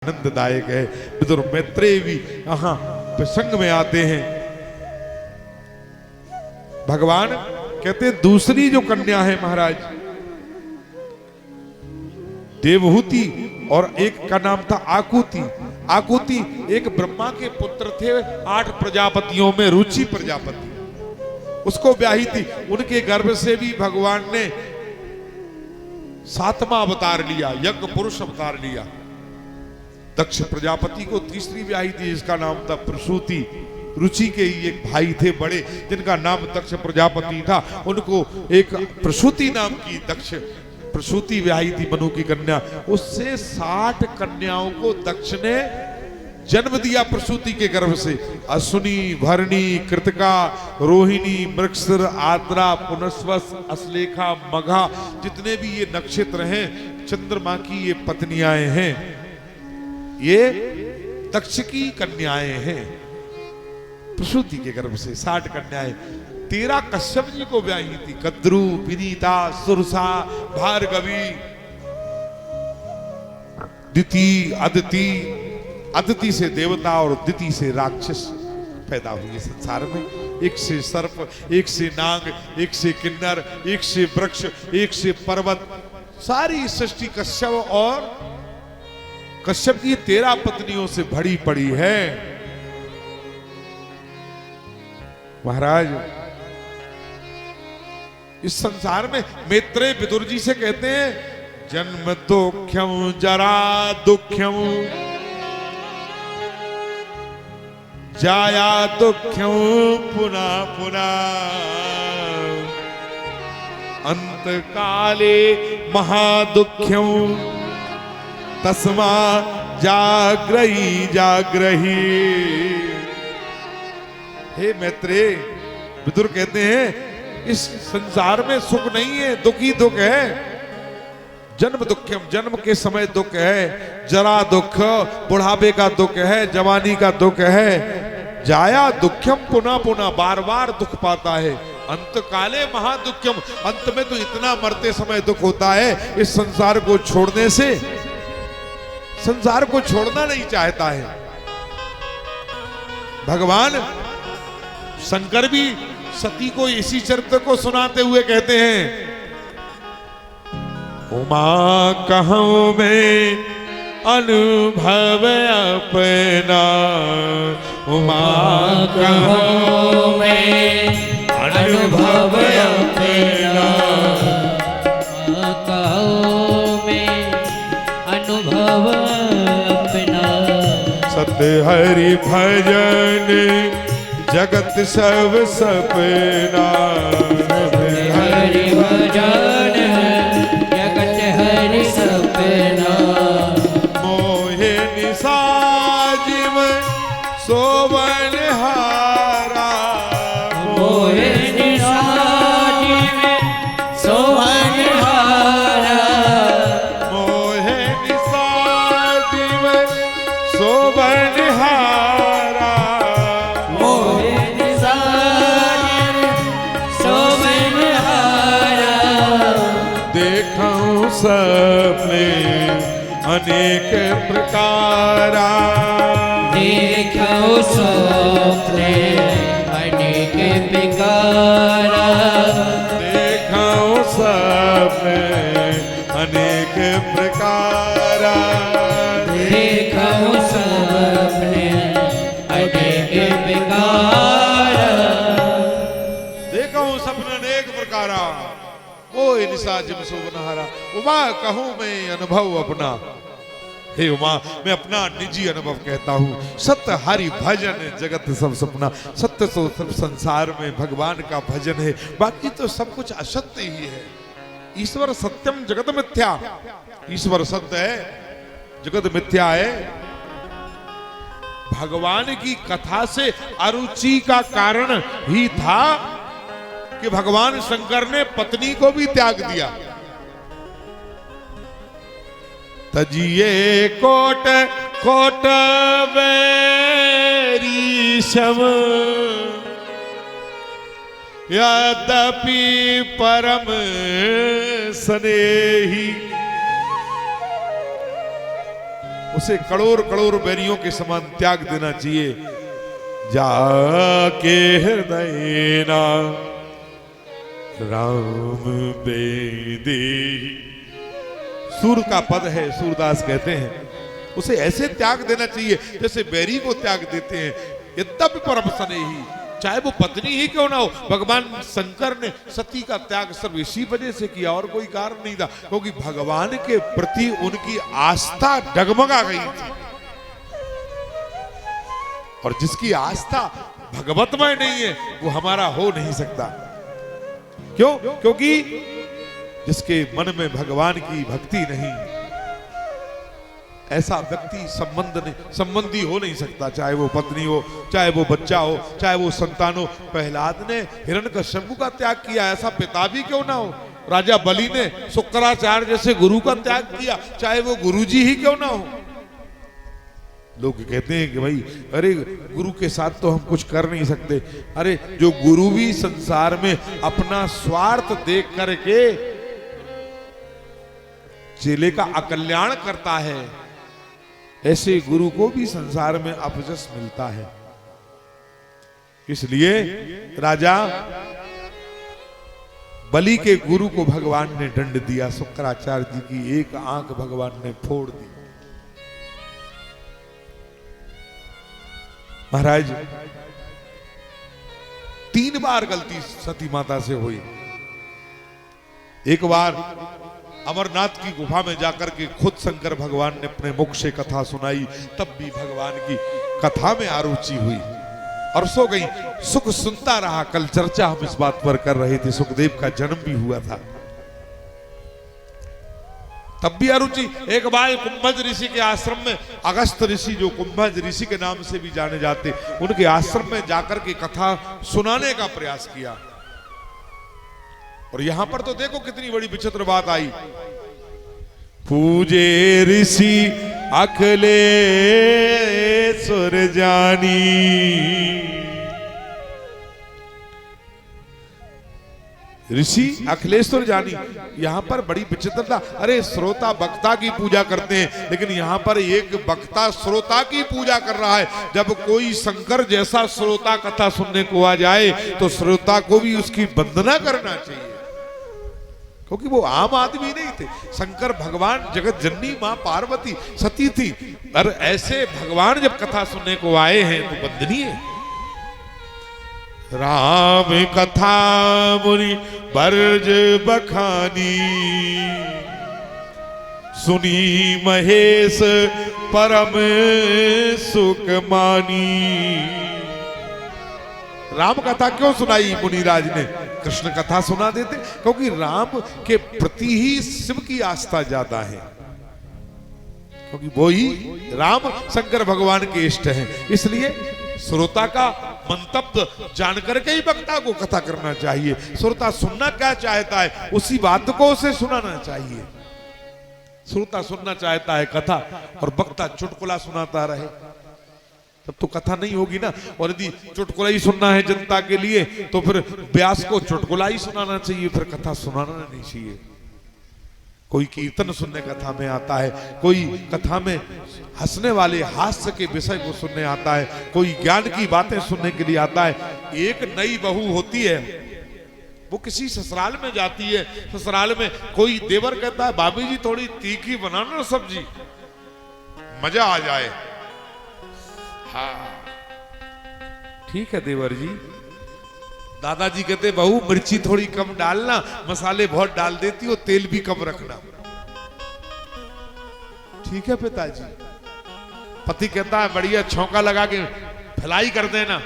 आनंददायक है। विदुर मैत्रेय भी यहाँ प्रसंग में आते हैं। भगवान कहते हैं दूसरी जो कन्या है महाराज देवहूति और एक का नाम था आकुति। आकुति एक ब्रह्मा के पुत्र थे, 8 प्रजापतियों में रुचि प्रजापति उसको ब्याही थी। उनके गर्भ से भी भगवान ने 7वां अवतार लिया, यज्ञ पुरुष अवतार लिया। दक्ष प्रजापति को तीसरी ब्याही थी जिसका नाम था प्रसूति। रुचि के ही एक भाई थे बड़े जिनका नाम दक्ष प्रजापति था, उनको एक प्रसूति नाम की दक्ष प्रसूति ब्याही थी मनु की कन्या। उससे 60 कन्याओं को दक्ष ने जन्म दिया प्रसूति के गर्भ से। अश्विनी, भरणी, कृतिका, रोहिणी, मृगशिर, आद्रा, पुनस्वस, अस्लेखा, मघा, जितने भी ये नक्षत्र हैं चंद्रमा की ये पत्नियां हैं, ये दक्ष की कन्याएं हैं। प्रसूति के गर्भ से 60 कन्याएं। 13 कश्यप जी को ब्याही थी, कद्रु, विनीता, सुरसा, भार्गवी, दिति, अदिति। अदिति से देवता और दिति से राक्षस पैदा हुए संसार में। एक से सर्प, एक से नाग, एक से किन्नर, एक से वृक्ष, एक से पर्वत। सारी सृष्टि कश्यप और कश्यप की 13 पत्नियों से भरी पड़ी है। महाराज इस संसार में मैत्रेय विदुर जी से कहते हैं जन्म दुख्यम जरा दुख्यम जाया दुख्यम पुनः पुनः अंत काले महादुख्यम तस्मा जाग्रही जाग्रही। हे मैत्रेय विदुर कहते हैं इस संसार में सुख नहीं है, दुख ही दुख है। जन्म दुख्यम, जन्म के समय दुख है, जरा दुख, बुढ़ापे का दुख है, जवानी का दुख है। जाया दुख्यम पुनः पुनः, बार बार दुख पाता है। अंत काले महादुख्यम, अंत में तो इतना मरते समय दुख होता है इस संसार को छोड़ने से, संसार को छोड़ना नहीं चाहता है। भगवान शंकर भी सती को इसी चरित्र को सुनाते हुए कहते हैं उमा कहूं मैं अनुभव अपना, उमा कहूं मैं अनुभव अपना, सत्य हरि भजन जगत सब सपना, हरि भजन जगत हरि सपना। मोहे निशा जीव सोवन हारा, मोहे निशा जीव सोवन हारा, मोहे निशा जीव सोवन हारा, मोहे निशा जीव सोवन हारा। देखूं सपने अनेक प्रकारा, देखो स्वप्ने अनेक प्रकारा, देखूं सपने अनेक प्रकारा, देखो स्वप्ने अनेक प्रकारा। देखूं सपने अनेक प्रकारा, ओ निशा जिम सोवनहारा। उमा कहूं मैं अनुभव अपना, हे उमा मैं अपना निजी अनुभव कहता हूँ। सत्य हरि भजन जगत सब सपना। सत्य तो सब संसार में भगवान का भजन है, बाकी तो सब कुछ असत्य ही है। ईश्वर सत्यम जगत मिथ्या, ईश्वर सत्य है जगत मिथ्या है। भगवान की कथा से अरुचि का कारण ही था कि भगवान शंकर ने पत्नी को भी त्याग दिया। तजिए कोट कोट बैरी शम, यद्यपि परम स्नेही। उसे करोड़ करोड़ बैरियों के समान त्याग देना चाहिए। जाके हृदय ना राम बेदे, सूर का पद है, सूरदास कहते हैं उसे ऐसे त्याग देना चाहिए जैसे बैरी को त्याग देते हैं। यद्यपि परम स्नेही, चाहे वो पत्नी ही क्यों ना हो। भगवान शंकर ने सती का त्याग सिर्फ इसी वजह से किया और कोई कारण नहीं था, क्योंकि भगवान के प्रति उनकी आस्था डगमगा गई थी। और जिसकी आस्था भगवतमय नहीं है वो हमारा हो नहीं सकता। क्यों? क्योंकि जिसके मन में भगवान की भक्ति नहीं, ऐसा व्यक्ति संबंधी हो नहीं सकता, चाहे वो पत्नी हो, चाहे वो बच्चा हो, चाहे वो संतान हो। प्रहलाद ने हिरण्यकश्यप का त्याग किया, ऐसा पिता भी क्यों ना हो। राजा बलि ने शुक्राचार्य जैसे गुरु का त्याग किया, चाहे वो गुरुजी ही क्यों ना हो। लोग कहते हैं कि भाई अरे गुरु के साथ तो हम कुछ कर नहीं सकते। अरे जो गुरु भी संसार में अपना स्वार्थ देख करके चेले का अकल्याण करता है, ऐसे गुरु को भी संसार में अपजस मिलता है। इसलिए राजा बलि के गुरु को भगवान ने दंड दिया। शुक्राचार्य जी की एक आंख भगवान ने फोड़ दी। महाराज 3 बार गलती सती माता से हुई। एक बार अमरनाथ की गुफा में जाकर के खुद शंकर भगवान ने अपने मुख से कथा सुनाई, तब भी भगवान की कथा में आरुचि हुई और सो गई। सुख सुनता रहा। कल चर्चा हम इस बात पर कर रहे थे, सुखदेव का जन्म भी हुआ था, तब भी अरुचि। एक बार कुंभज ऋषि के आश्रम में, अगस्त ऋषि जो कुंभज ऋषि के नाम से भी जाने जाते, उनके आश्रम में जाकर के कथा सुनाने का प्रयास किया। और यहां पर तो देखो कितनी बड़ी विचित्र बात आई। पूजे ऋषि अखिलेश्वर जानी, ऋषि अखिलेश्वर जानी। यहां पर बड़ी विचित्रता। अरे श्रोता वक्ता की पूजा करते हैं, लेकिन यहां पर एक वक्ता श्रोता की पूजा कर रहा है। जब कोई शंकर जैसा श्रोता कथा सुनने को आ जाए तो श्रोता को भी उसकी वंदना करना चाहिए, क्योंकि वो आम आदमी नहीं थे। शंकर भगवान जगत जननी मां पार्वती सती थी, और ऐसे भगवान जब कथा सुनने को आए हैं तो वंदनीय है। राम कथा मुनि बरज बखानी, सुनी महेश परम सुख मानी। राम कथा क्यों सुनाई मुनिराज ने? कृष्ण कथा सुना देते, क्योंकि राम के प्रति ही शिव की आस्था ज्यादा है, क्योंकि वो ही राम शंकर भगवान के इष्ट हैं। इसलिए श्रोता का मंतव्य जानकर के ही वक्ता को कथा करना चाहिए। श्रोता सुनना क्या चाहता है उसी बात को उसे सुनाना चाहिए। श्रोता सुनना चाहता है कथा और वक्ता चुटकुला सुनाता रहे, तब तो कथा नहीं होगी ना। और यदि चुटकुला ही सुनना है जनता के लिए तो फिर व्यास को चुटकुला ही सुनाना चाहिए, फिर कथा सुनाना नहीं चाहिए। कोई कीर्तन सुनने कथा में आता है, कोई कथा में हंसने वाले हास्य के विषय को सुनने आता है, कोई ज्ञान की बातें सुनने के लिए आता है। एक नई बहू होती है, वो किसी ससुराल में जाती है, ससुराल में कोई देवर कहता है भाभी जी थोड़ी तीखी बनाना ना सब्जी, मजा आ जाए। हाँ ठीक है देवर जी। दादाजी कहते बहू मिर्ची थोड़ी कम डालना, मसाले बहुत डाल देती हो, तेल भी कम रखना। ठीक है पिताजी। पति कहता है बढ़िया छौंका लगा के फ्राई कर देना।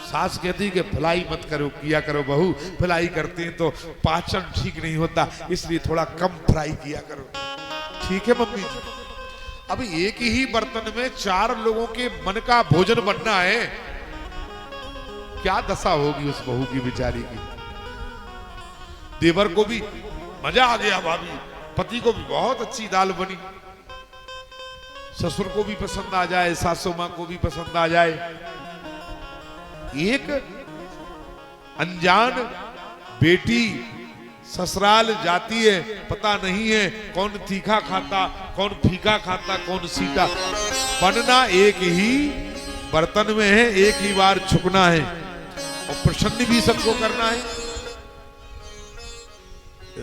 सास कहती कि फ्राई मत करो, किया करो बहू, फ्राई करते हैं तो पाचन ठीक नहीं होता, इसलिए थोड़ा कम फ्राई किया करो। ठीक है मम्मी जी। अब एक ही बर्तन में 4 लोगों के मन का भोजन बनना है, क्या दशा होगी उस बहू की बेचारी की। देवर को भी मजा आ गया भाभी, पति को भी बहुत अच्छी दाल बनी, ससुर को भी पसंद आ जाए, सासू मां को भी पसंद आ जाए। एक अनजान बेटी ससुराल जाती है, पता नहीं है कौन तीखा खाता कौन फीका खाता, कौन सीता। बनना एक ही बर्तन में है, एक ही बार छुकना है और प्रसन्न भी सबको करना है।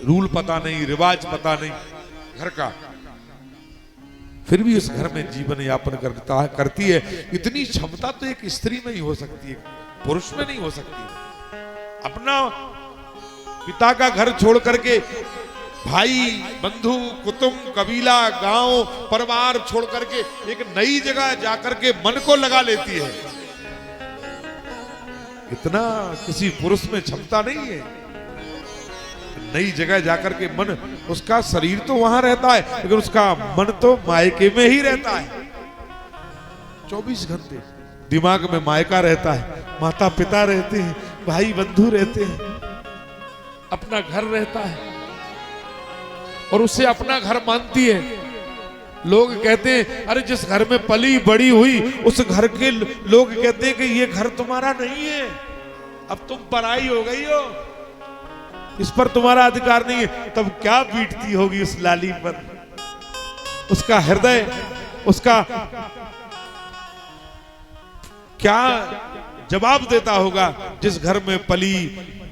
रूल पता नहीं, रिवाज पता नहीं घर का, फिर भी उस घर में जीवन यापन करती है। इतनी क्षमता तो एक स्त्री में ही हो सकती है, पुरुष में नहीं हो सकती। अपना पिता का घर छोड़ करके भाई, बंधु, कुटुंब, कबीला, गांव, परिवार छोड़ करके एक नई जगह जाकर के मन को लगा लेती है। इतना किसी पुरुष में क्षमता नहीं है। नई जगह जाकर के मन, उसका शरीर तो वहां रहता है लेकिन उसका मन तो मायके में ही रहता है। 24 घंटे दिमाग में मायका रहता है, माता पिता रहते हैं, भाई बंधु रहते हैं, अपना घर रहता है और उसे अपना घर मानती है। लोग कहते हैं अरे जिस घर में पली बड़ी हुई उस घर के लोग कहते हैं कि ये घर तुम्हारा नहीं है, अब तुम पराई हो गई हो, इस पर तुम्हारा अधिकार नहीं है। तब क्या बीतती होगी उस लाली पर, उसका हृदय, उसका क्या जवाब देता होगा। जिस घर में पली,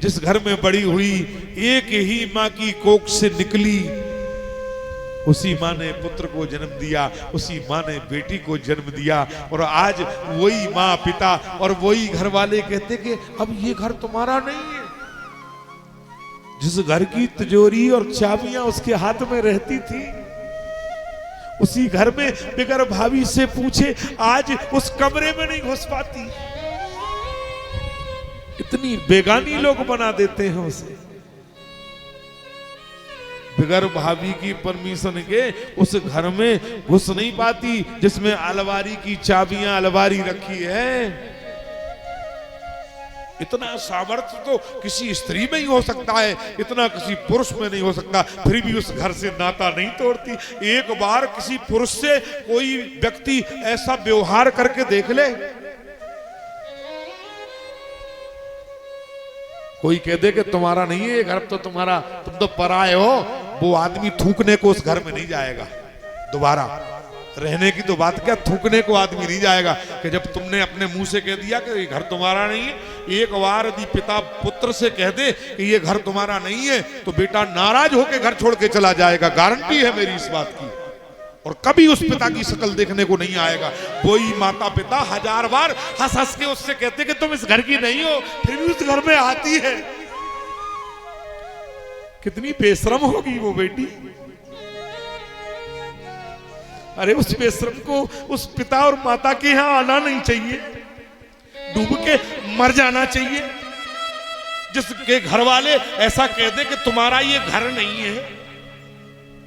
जिस घर में बड़ी हुई, एक ही मां की कोख से निकली, उसी मां ने पुत्र को जन्म दिया, उसी मां ने बेटी को जन्म दिया। और आज वही मां, पिता और वही घर वाले कहते कि अब ये घर तुम्हारा नहीं है। जिस घर की तिजोरी और चाबियां उसके हाथ में रहती थी, उसी घर में बिगर भाभी से पूछे आज उस कमरे में नहीं घुस पाती। इतनी बेगानी लोग बना देते हैं उसे। बिगर भाभी की परमिशन के उस घर में घुस नहीं पाती जिसमें अलमारी की चाबियां अलमारी रखी है। इतना सामर्थ्य तो किसी स्त्री में ही हो सकता है, इतना किसी पुरुष में नहीं हो सकता। फिर भी उस घर से नाता नहीं तोड़ती। एक बार किसी पुरुष से कोई व्यक्ति ऐसा व्यवहार करके देख ले, कोई कह दे कि तुम्हारा नहीं है ये घर, तो तुम्हारा, तुम तो पराए हो, वो आदमी थूकने को उस घर में नहीं जाएगा दोबारा। रहने की तो बात क्या, थूकने को आदमी नहीं जाएगा। कि जब तुमने अपने मुंह से कह दिया कि ये घर तुम्हारा नहीं है, एक बार यदि पिता पुत्र से कह दे कि ये घर तुम्हारा नहीं है तो बेटा नाराज होकर घर छोड़ के चला जाएगा, गारंटी है मेरी इस बात की। और कभी उस पिता की शक्ल देखने को नहीं आएगा। वही माता पिता 1000 बार हंस हंस के उससे कहते कि तुम इस घर की नहीं हो, फिर भी उस घर में आती है। कितनी बेशरम होगी वो बेटी। अरे उस बेशरम को उस पिता और माता के यहां आना नहीं चाहिए, डूब के मर जाना चाहिए। जिसके घर वाले ऐसा कह दे कि तुम्हारा ये घर नहीं है,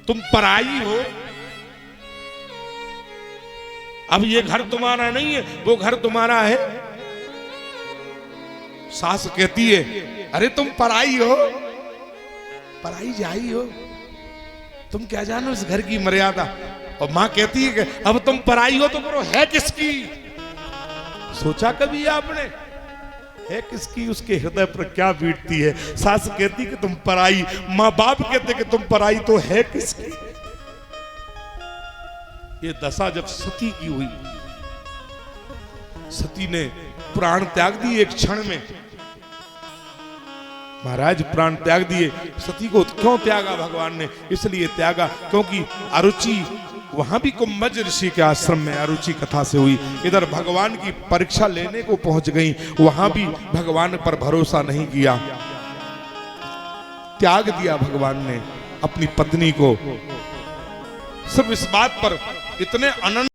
तुम पराई हो, अब ये घर तुम्हारा नहीं है, वो घर तुम्हारा है। सास कहती है अरे तुम पराई हो, पराई जाई हो, तुम क्या जानो इस घर की मर्यादा। और मां कहती है कि अब तुम पराई हो तो करो, है किसकी? सोचा कभी आपने है किसकी? उसके हृदय पर क्या बीतती है। सास कहती कि तुम पराई, मां बाप कहते कि तुम पराई, तो है किसकी? ये दशा जब सती की हुई, सती ने प्राण त्याग दिए एक क्षण में। महाराज प्राण त्याग दिए। सती को क्यों त्यागा भगवान ने? इसलिए त्यागा क्योंकि अरुचि वहां भी कुंभज ऋषि के आश्रम में अरुचि कथा से हुई। इधर भगवान की परीक्षा लेने को पहुंच गई, वहां भी भगवान पर भरोसा नहीं किया, त्याग दिया भगवान ने अपनी पत्नी को। सिर्फ इस बात पर इतने अनंत